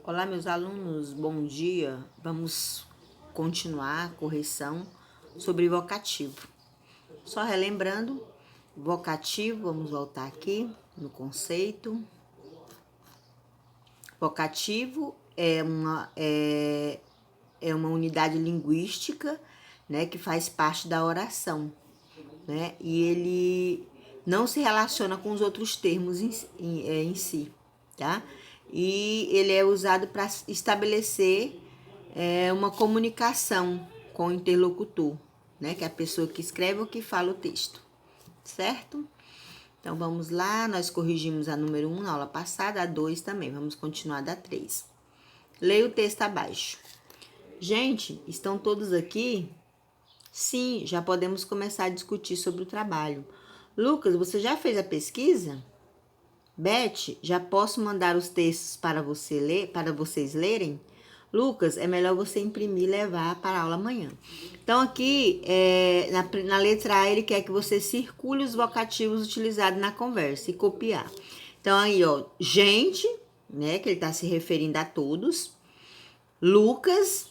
Olá, meus alunos, bom dia. Vamos continuar a correção sobre vocativo. Só relembrando, vocativo, vamos voltar aqui no conceito. Vocativo é uma unidade linguística, né, que faz parte da oração, né, e ele não se relaciona com os outros termos em si, tá? E ele é usado para estabelecer uma comunicação com o interlocutor, né? Que é a pessoa que escreve ou que fala o texto, certo? Então, vamos lá, nós corrigimos a número 1 na aula passada, a 2 também, vamos continuar da 3. Leia o texto abaixo. Gente, estão todos aqui? Sim, já podemos começar a discutir sobre o trabalho. Lucas, você já fez a pesquisa? Beth, já posso mandar os textos para vocês lerem? Lucas, é melhor você imprimir e levar para a aula amanhã. Então, aqui, na letra A, ele quer que você circule os vocativos utilizados na conversa e copiar. Então, aí, ó, gente, né, que ele está se referindo a todos. Lucas,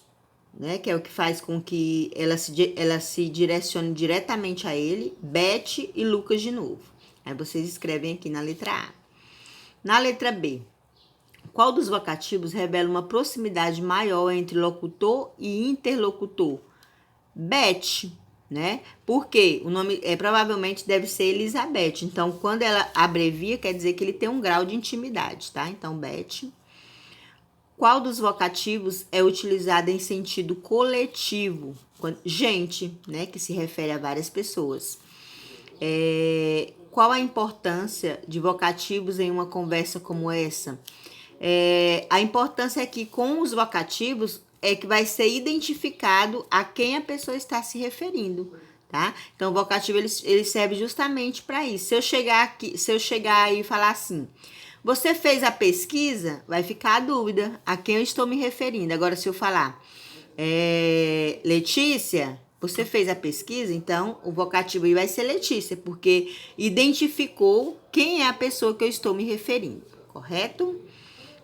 né, que é o que faz com que ela se direcione diretamente a ele. Beth e Lucas de novo. Aí vocês escrevem aqui na letra A. Na letra B, qual dos vocativos revela uma proximidade maior entre locutor e interlocutor? Beth, né? Porque o nome provavelmente deve ser Elizabeth. Então, quando ela abrevia, quer dizer que ele tem um grau de intimidade, tá? Então, Beth. Qual dos vocativos é utilizado em sentido coletivo? Gente, né? Que se refere a várias pessoas. Qual a importância de vocativos em uma conversa como essa? A importância é que com os vocativos é que vai ser identificado a quem a pessoa está se referindo, tá? Então, o vocativo ele serve justamente para isso. Se eu chegar aí e falar assim, você fez a pesquisa, vai ficar a dúvida a quem eu estou me referindo. Agora, se eu falar, Letícia, você fez a pesquisa, então o vocativo aí vai ser Letícia, porque identificou quem é a pessoa que eu estou me referindo, correto?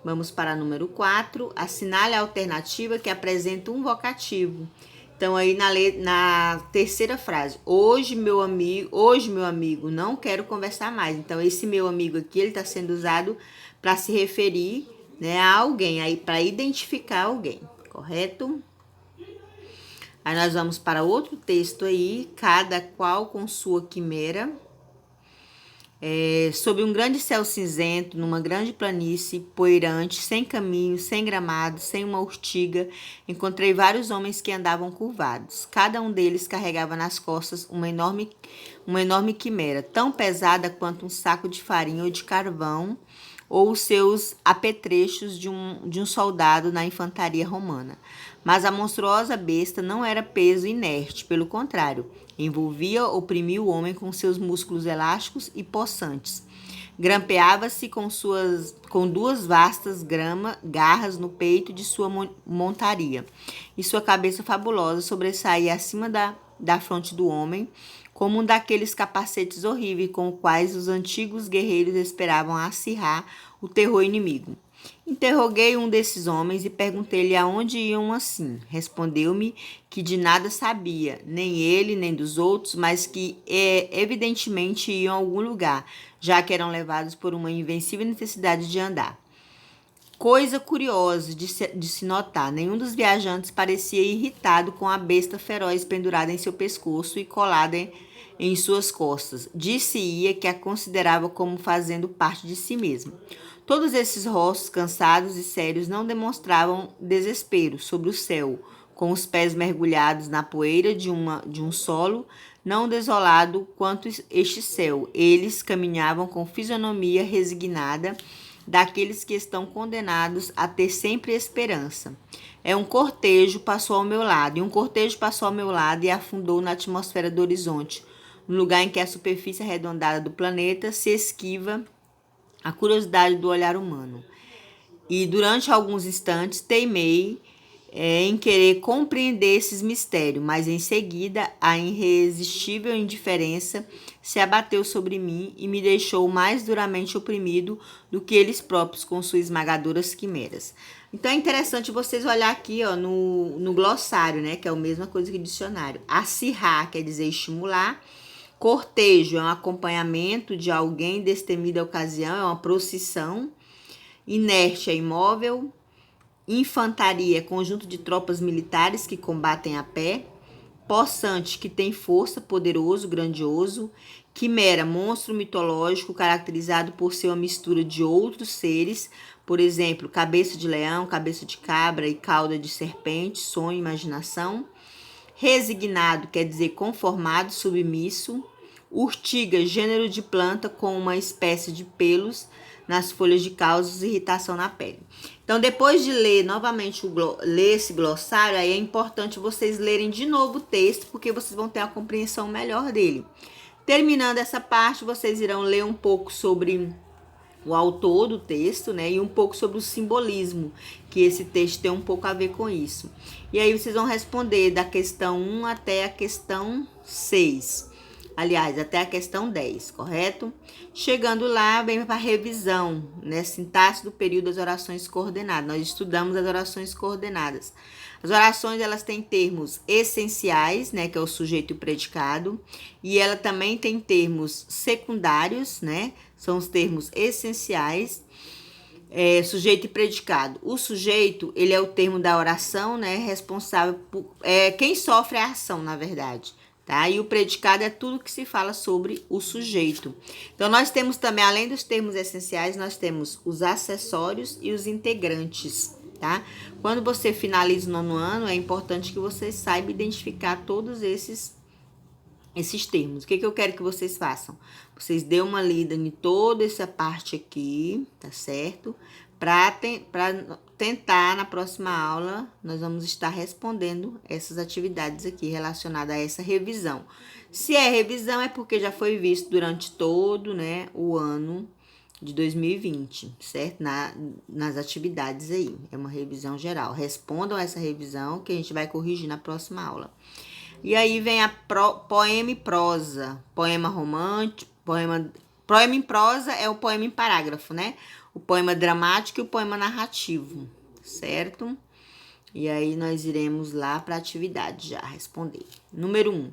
Vamos para a número 4. Assinale a alternativa que apresenta um vocativo. Então, aí na terceira frase, hoje meu amigo, não quero conversar mais. Então, esse meu amigo aqui, ele está sendo usado para se referir, né, a alguém, aí para identificar alguém, correto? Aí nós vamos para outro texto aí, cada qual com sua quimera. Sob um grande céu cinzento, numa grande planície poeirante, sem caminho, sem gramado, sem uma urtiga, encontrei vários homens que andavam curvados. Cada um deles carregava nas costas uma enorme quimera, tão pesada quanto um saco de farinha ou de carvão, ou os seus apetrechos de um soldado na infantaria romana. Mas a monstruosa besta não era peso inerte, pelo contrário, envolvia, oprimia o homem com seus músculos elásticos e possantes. Grampeava-se com duas vastas garras no peito de sua montaria, e sua cabeça fabulosa sobressaía acima da fronte do homem, como um daqueles capacetes horríveis com os quais os antigos guerreiros esperavam acirrar o terror inimigo. Interroguei um desses homens e perguntei-lhe aonde iam assim. Respondeu-me que de nada sabia, nem ele, nem dos outros, mas que evidentemente iam a algum lugar, já que eram levados por uma invencível necessidade de andar. Coisa curiosa de se notar, nenhum dos viajantes parecia irritado com a besta feroz pendurada em seu pescoço e colada em suas costas. Disse-ia que a considerava como fazendo parte de si mesmo. Todos esses rostos cansados e sérios não demonstravam desespero sobre o céu, com os pés mergulhados na poeira de um solo não desolado quanto este céu. Eles caminhavam com fisionomia resignada, daqueles que estão condenados a ter sempre esperança. Um cortejo passou ao meu lado, e afundou na atmosfera do horizonte, no lugar em que a superfície arredondada do planeta se esquiva a curiosidade do olhar humano. E durante alguns instantes teimei em querer compreender esses mistérios, mas em seguida a irresistível indiferença se abateu sobre mim e me deixou mais duramente oprimido do que eles próprios com suas esmagadoras quimeras. Então é interessante vocês olhar aqui, ó, no glossário, né, que é a mesma coisa que dicionário. Acirrar quer dizer estimular. Cortejo é um acompanhamento de alguém destemida ocasião, é uma procissão. Inerte é imóvel. Infantaria é conjunto de tropas militares que combatem a pé. Possante, que tem força, poderoso, grandioso. Quimera, monstro mitológico caracterizado por ser uma mistura de outros seres, por exemplo, cabeça de leão, cabeça de cabra e cauda de serpente, sonho, imaginação. Resignado quer dizer conformado, submisso. Urtiga, gênero de planta com uma espécie de pelos nas folhas de causas irritação na pele. Então, depois de ler novamente ler esse glossário, aí é importante vocês lerem de novo o texto, porque vocês vão ter a compreensão melhor dele. Terminando essa parte, vocês irão ler um pouco sobre o autor do texto, né, e um pouco sobre o simbolismo, que esse texto tem um pouco a ver com isso. E aí vocês vão responder da questão 1 até a questão 6. Aliás, até a questão 10, correto? Chegando lá, vem para a revisão, né? Sintaxe do período das orações coordenadas. Nós estudamos as orações coordenadas. As orações, elas têm termos essenciais, né? Que é o sujeito e o predicado. E ela também tem termos secundários, né? São os termos essenciais. Sujeito e predicado. O sujeito, ele é o termo da oração, né? Responsável por... quem sofre a ação, na verdade. Tá? E o predicado é tudo que se fala sobre o sujeito. Então, nós temos também, além dos termos essenciais, nós temos os acessórios e os integrantes, tá? Quando você finaliza o 9º ano, é importante que você saiba identificar todos esses termos. O que eu quero que vocês façam? Vocês dêem uma lida em toda essa parte aqui, tá certo? Para tentar, na próxima aula, nós vamos estar respondendo essas atividades aqui relacionadas a essa revisão. Se é revisão, é porque já foi visto durante todo, né, o ano de 2020, certo? Nas atividades aí. É uma revisão geral. Respondam essa revisão que a gente vai corrigir na próxima aula. E aí vem a poema e prosa. Poema romântico, poema em prosa é o poema em parágrafo, né? O poema dramático e o poema narrativo, certo? E aí nós iremos lá para a atividade já responder. Número 1.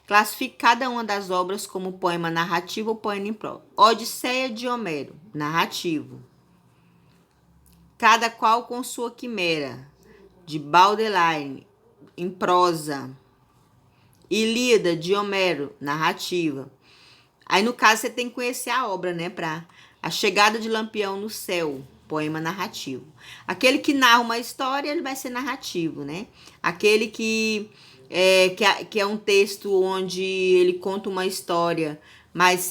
Classifique cada uma das obras como poema narrativo ou poema em prosa. Odisseia de Homero, narrativo. Cada qual com sua quimera, de Baudelaire, em prosa. Ilíada de Homero, narrativa. Aí, no caso, você tem que conhecer a obra, né? Para A Chegada de Lampião no Céu, poema narrativo. Aquele que narra uma história, ele vai ser narrativo, né? Aquele que é um texto onde ele conta uma história, mas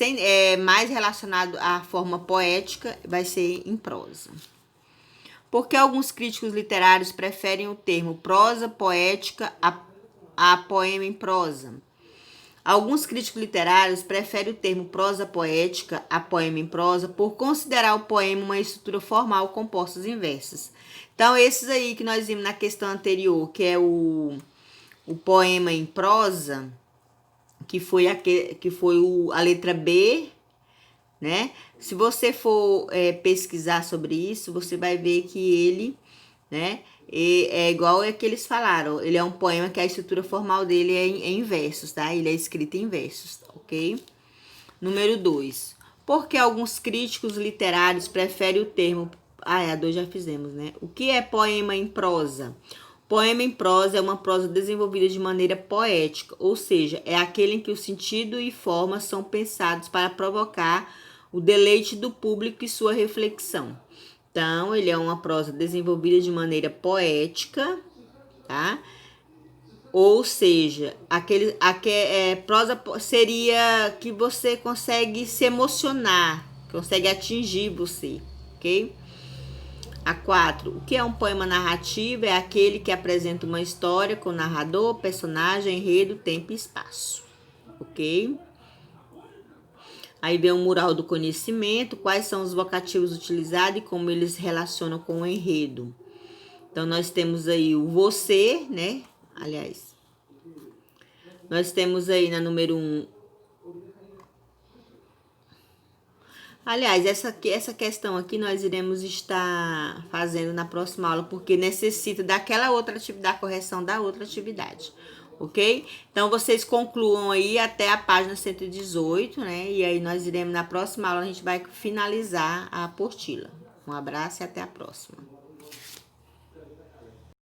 mais relacionado à forma poética, vai ser em prosa. Porque alguns críticos literários preferem o termo prosa poética a poema em prosa. Alguns críticos literários preferem o termo prosa poética a poema em prosa por considerar o poema uma estrutura formal composta em versos. Então, esses aí que nós vimos na questão anterior, que é o poema em prosa, que foi a letra B, né? Se você for pesquisar sobre isso, você vai ver que ele, né? É igual é que eles falaram, ele é um poema que a estrutura formal dele é em versos, tá? Ele é escrito em versos, ok? Número 2. Porque alguns críticos literários preferem o termo... a 2 já fizemos, né? O que é poema em prosa? Poema em prosa é uma prosa desenvolvida de maneira poética, ou seja, é aquele em que o sentido e forma são pensados para provocar o deleite do público e sua reflexão. Então, ele é uma prosa desenvolvida de maneira poética, tá? Ou seja, prosa seria que você consegue se emocionar, consegue atingir você, ok? A 4. O que é um poema narrativo? É aquele que apresenta uma história com narrador, personagem, enredo, tempo e espaço, ok? Aí vem o mural do conhecimento, quais são os vocativos utilizados e como eles se relacionam com o enredo. Então, nós temos aí o você, né? Aliás, nós temos aí na número 1. Aliás, essa questão aqui nós iremos estar fazendo na próxima aula, porque necessita daquela outra atividade, da correção da outra atividade, ok? Então, vocês concluam aí até a página 118, né? E aí nós iremos, na próxima aula, a gente vai finalizar a apostila. Um abraço e até a próxima.